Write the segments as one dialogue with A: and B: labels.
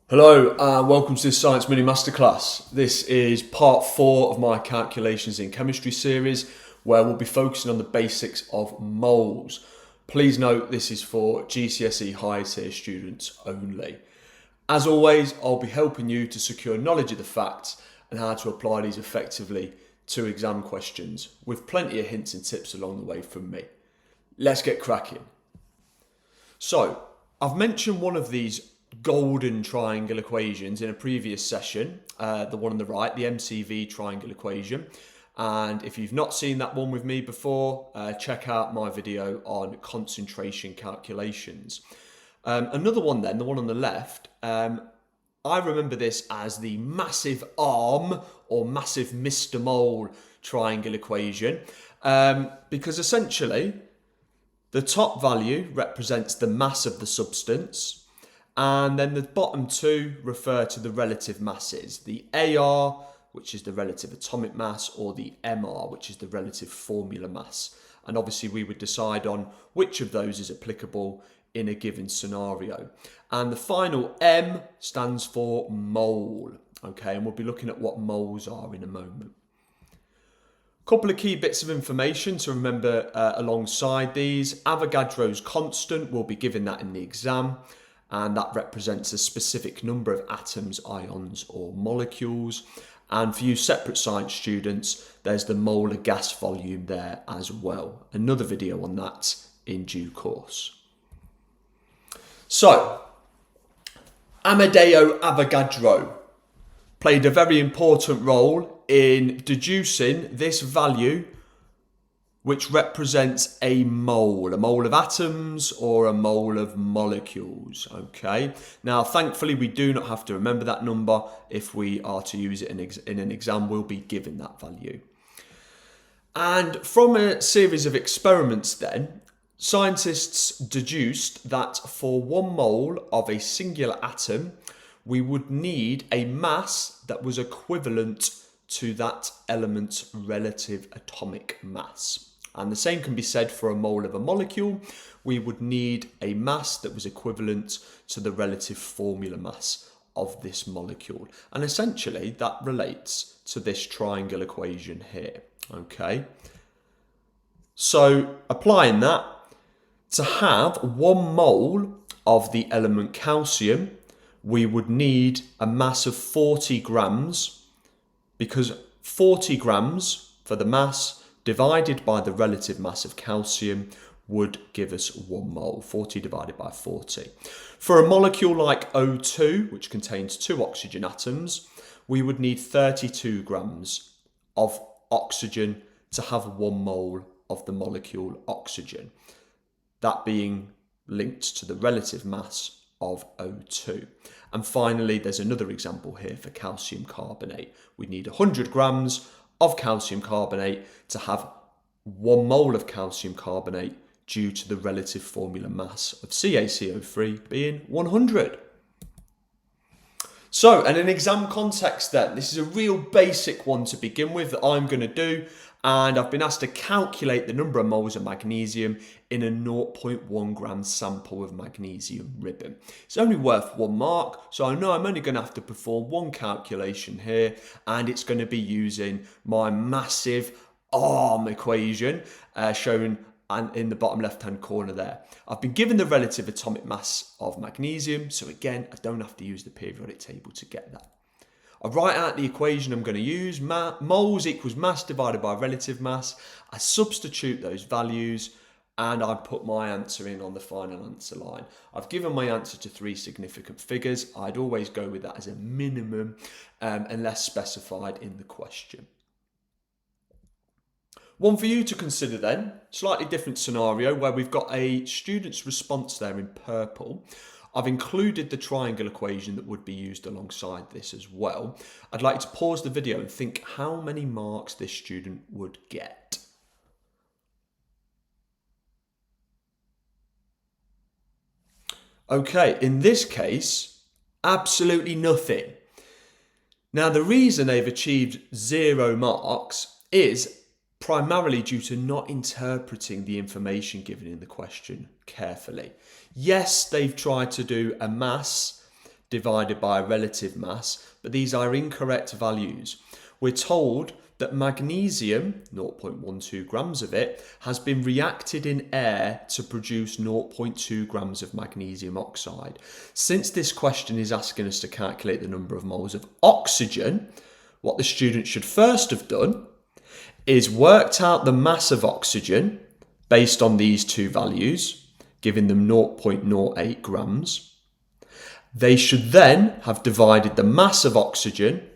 A: Hello and welcome to this Science mini-masterclass. This is part 4 of my calculations in chemistry series where we'll be focusing on the basics of moles. Please note this is for GCSE higher tier students only. As always, I'll be helping you to secure knowledge of the facts and how to apply these effectively to exam questions, with plenty of hints and tips along the way from me. Let's get cracking. So, I've mentioned one of these golden triangle equations in a previous session, the one on the right, the MCV triangle equation. And if you've not seen that one with me before, check out my video on concentration calculations. Another one then, the one on the left, I remember this as the massive arm or massive Mr. Mole triangle equation, because essentially the top value represents the mass of the substance, and then the bottom two refer to the relative masses, the AR, which is the relative atomic mass, or the MR, which is the relative formula mass. And obviously we would decide on which of those is applicable in a given scenario. And the final M stands for mole, okay? And we'll be looking at what moles are in a moment. Couple of key bits of information to remember alongside these. Avogadro's constant, we'll be given that in the exam, and that represents a specific number of atoms, ions, or molecules. And for you separate science students, there's the molar gas volume there as well. Another video on that in due course. So, Amedeo Avogadro played a very important role in deducing this value, which represents a mole of atoms or a mole of molecules, okay? Now, thankfully, we do not have to remember that number. If we are to use it in an exam, we'll be given that value. And from a series of experiments then, scientists deduced that for 1 mole of a singular atom, we would need a mass that was equivalent to that element's relative atomic mass. And the same can be said for a mole of a molecule. We would need a mass that was equivalent to the relative formula mass of this molecule. And essentially that relates to this triangle equation here, okay? So applying that, to have 1 mole of the element calcium, we would need a mass of 40 grams, because 40 grams for the mass divided by the relative mass of calcium would give us 1 mole, 40 divided by 40. For a molecule like O2, which contains 2 oxygen atoms, we would need 32 grams of oxygen to have 1 mole of the molecule oxygen, that being linked to the relative mass of O2. And finally, there's another example here for calcium carbonate. We need 100 grams of calcium carbonate to have 1 mole of calcium carbonate due to the relative formula mass of CaCO3 being 100. So, in an exam context then, this is a real basic one to begin with that I'm going to do, and I've been asked to calculate the number of moles of magnesium in a 0.1 gram sample of magnesium ribbon. It's only worth 1 mark, so I know I'm only going to have to perform 1 calculation here, and it's going to be using my massive arm equation shown in the bottom left-hand corner there. I've been given the relative atomic mass of magnesium, so again, I don't have to use the periodic table to get that. I write out the equation I'm going to use, moles equals mass divided by relative mass. I substitute those values and I put my answer in on the final answer line. I've given my answer to 3 significant figures. I'd always go with that as a minimum unless specified in the question. One for you to consider then, slightly different scenario where we've got a student's response there in purple. I've included the triangle equation that would be used alongside this as well. I'd like to pause the video and think how many marks this student would get. Okay, in this case, absolutely nothing. Now, the reason they've achieved 0 marks is primarily due to not interpreting the information given in the question carefully. Yes, they've tried to do a mass divided by relative mass, but these are incorrect values. We're told that magnesium, 0.12 grams of it, has been reacted in air to produce 0.2 grams of magnesium oxide. Since this question is asking us to calculate the number of moles of oxygen, what the student should first have done is worked out the mass of oxygen based on these two values, giving them 0.08 grams. They should then have divided the mass of oxygen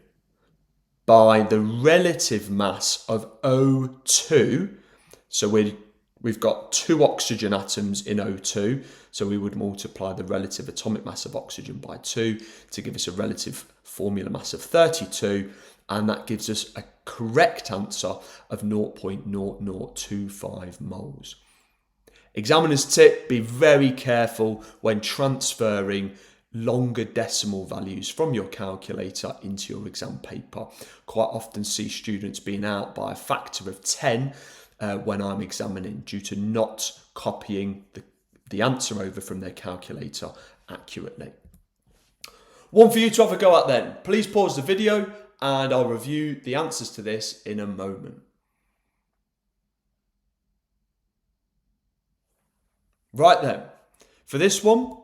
A: by the relative mass of O2. So we've got 2 oxygen atoms in O2, so we would multiply the relative atomic mass of oxygen by 2 to give us a relative formula mass of 32, and that gives us a correct answer of 0.0025 moles. Examiner's tip: be very careful when transferring longer decimal values from your calculator into your exam paper. Quite often see students being out by a factor of 10 when I'm examining due to not copying the answer over from their calculator accurately. One for you to have a go at then. Please pause the video and I'll review the answers to this in a moment. Right then, for this one,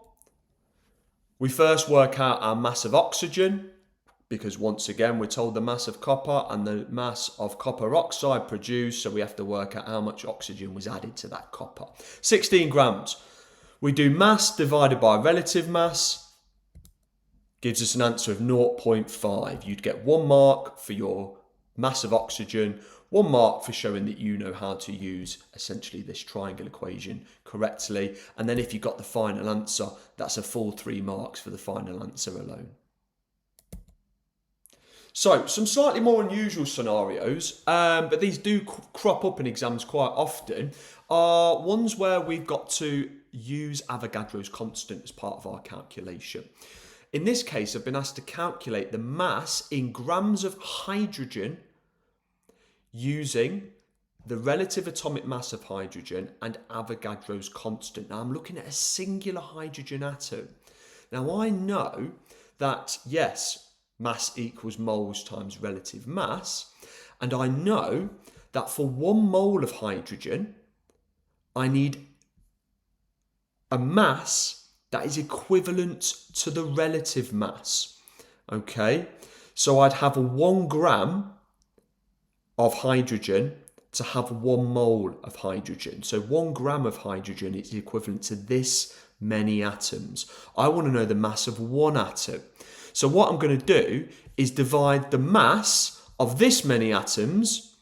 A: we first work out our mass of oxygen, because once again we're told the mass of copper and the mass of copper oxide produced, so we have to work out how much oxygen was added to that copper. 16 grams. We do mass divided by relative mass, gives us an answer of 0.5. You'd get 1 mark for your mass of oxygen, 1 mark for showing that you know how to use essentially this triangle equation correctly. And then if you got the final answer, that's a full 3 marks for the final answer alone. So, some slightly more unusual scenarios, but these do crop up in exams quite often, are ones where we've got to use Avogadro's constant as part of our calculation. In this case, I've been asked to calculate the mass in grams of hydrogen using the relative atomic mass of hydrogen and Avogadro's constant. Now, I'm looking at a singular hydrogen atom. Now, I know that, yes, mass equals moles times relative mass, and I know that for 1 mole of hydrogen, I need a mass that is equivalent to the relative mass. Okay, so I'd have a 1 gram of hydrogen to have 1 mole of hydrogen. So 1 gram of hydrogen is equivalent to this many atoms. I want to know the mass of 1 atom. So what I'm going to do is divide the mass of this many atoms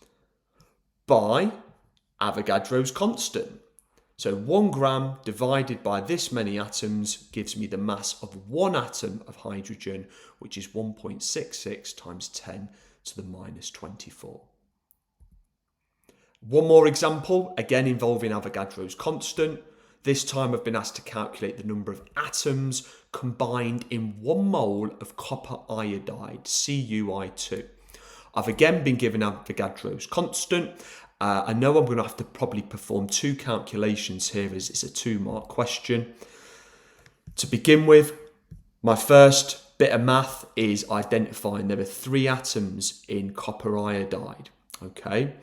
A: by Avogadro's constant. So 1 gram divided by this many atoms gives me the mass of 1 atom of hydrogen, which is 1.66 times 10 to the minus 24. One more example, again involving Avogadro's constant. This time I've been asked to calculate the number of atoms combined in 1 mole of copper iodide, CuI2. I've again been given Avogadro's constant. I know I'm going to have to probably perform 2 calculations here as it's a 2-mark question. To begin with, my first bit of math is identifying there are 3 atoms in copper iodide. Okay.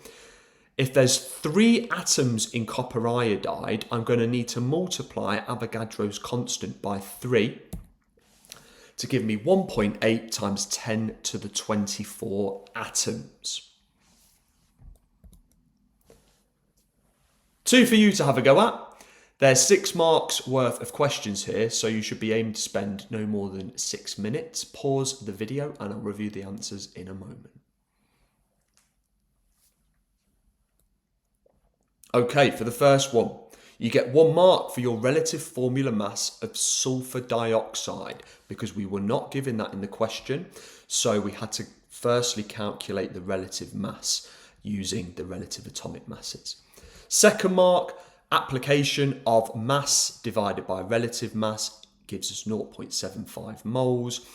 A: If there's 3 atoms in copper iodide, I'm going to need to multiply Avogadro's constant by 3 to give me 1.8 times 10 to the 24 atoms. 2 for you to have a go at. There's 6 marks worth of questions here, so you should be aiming to spend no more than 6 minutes. Pause the video and I'll review the answers in a moment. Okay, for the first one, you get 1 mark for your relative formula mass of sulfur dioxide because we were not given that in the question. So we had to firstly calculate the relative mass using the relative atomic masses. Second mark, application of mass divided by relative mass gives us 0.75 moles.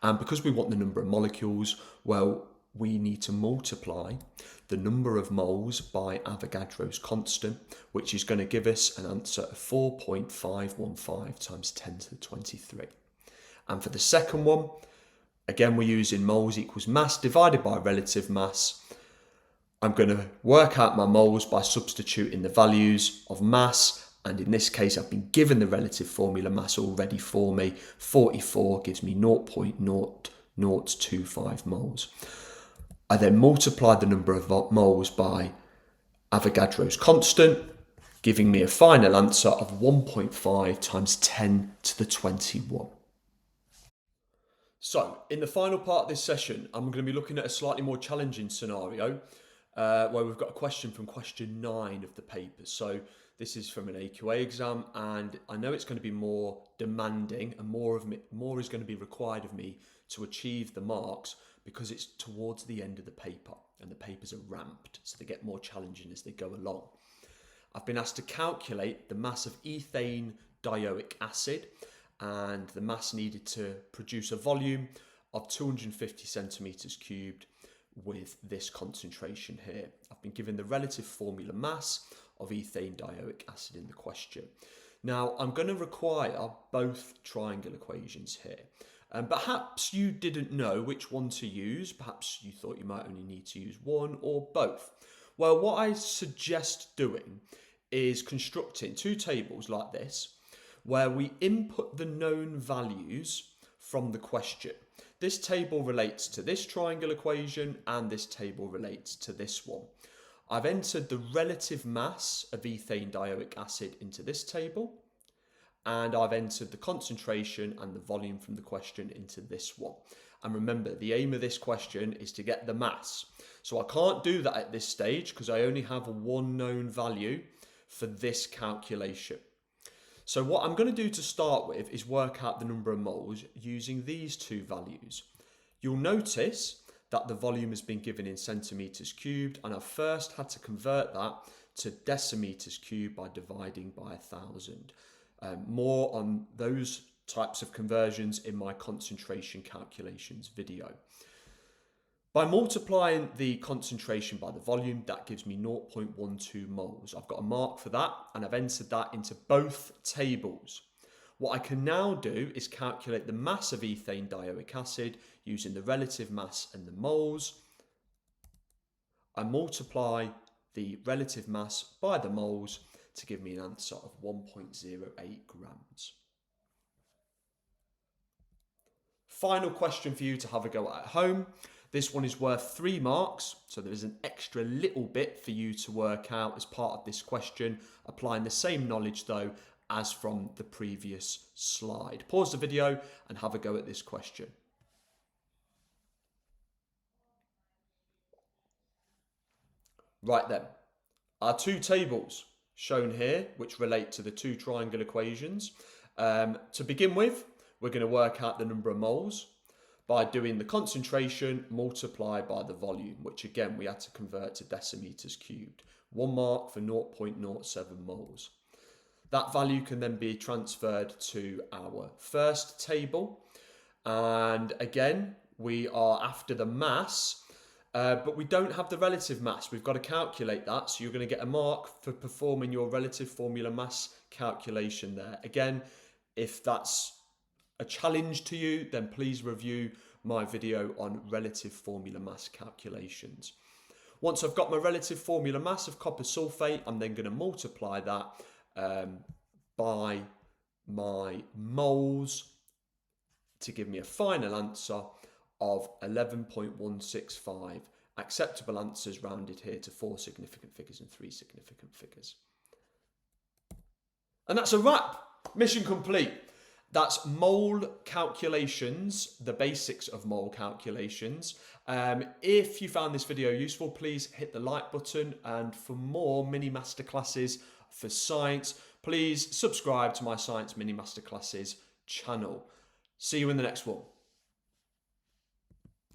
A: And because we want the number of molecules, well, we need to multiply the number of moles by Avogadro's constant, which is going to give us an answer of 4.515 times 10 to the 23. And for the second one, again, we're using moles equals mass divided by relative mass. I'm going to work out my moles by substituting the values of mass. And in this case, I've been given the relative formula mass already for me. 44 gives me 0.0025 moles. I then multiplied the number of moles by Avogadro's constant, giving me a final answer of 1.5 times 10 to the 21. So, in the final part of this session, I'm going to be looking at a slightly more challenging scenario where we've got a question from question 9 of the paper. So, this is from an AQA exam, and I know it's going to be more demanding and more is going to be required of me to achieve the marks because it's towards the end of the paper and the papers are ramped, so they get more challenging as they go along. I've been asked to calculate the mass of ethane dioic acid and the mass needed to produce a volume of 250 centimetres cubed with this concentration here. I've been given the relative formula mass of ethane dioic acid in the question. Now, I'm going to require both triangle equations here. Perhaps you didn't know which one to use. Perhaps you thought you might only need to use one or both. Well, what I suggest doing is constructing two tables like this, where we input the known values from the question. This table relates to this triangle equation and this table relates to this one. I've entered the relative mass of ethane dioic acid into this table, and I've entered the concentration and the volume from the question into this one. And remember, the aim of this question is to get the mass. So I can't do that at this stage because I only have one known value for this calculation. So what I'm going to do to start with is work out the number of moles using these two values. You'll notice that the volume has been given in centimetres cubed, and I've first had to convert that to decimeters cubed by dividing by 1,000. More on those types of conversions in my concentration calculations video. By multiplying the concentration by the volume, that gives me 0.12 moles. I've got a mark for that, and I've entered that into both tables. What I can now do is calculate the mass of ethane dioic acid using the relative mass and the moles. I multiply the relative mass by the moles to give me an answer of 1.08 grams. Final question for you to have a go at home. This one is worth 3 marks, so there's an extra little bit for you to work out as part of this question, applying the same knowledge though as from the previous slide. Pause the video and have a go at this question. Right then, our two tables shown here, which relate to the two triangle equations. To begin with, we're going to work out the number of moles by doing the concentration multiplied by the volume, which again we had to convert to decimeters cubed. 1 mark for 0.07 moles. That value can then be transferred to our first table. And again, we are after the mass, but we don't have the relative mass. We've got to calculate that. So you're going to get a mark for performing your relative formula mass calculation there. Again, if that's a challenge to you, then please review my video on relative formula mass calculations. Once I've got my relative formula mass of copper sulfate, I'm then going to multiply that by my moles to give me a final answer of 11.165. Acceptable answers rounded here to 4 significant figures and 3 significant figures. And that's a wrap. Mission complete. That's mole calculations, the basics of mole calculations. If you found this video useful, please hit the like button. And for more mini masterclasses for science, please subscribe to my Science Mini Masterclasses channel. See you in the next one.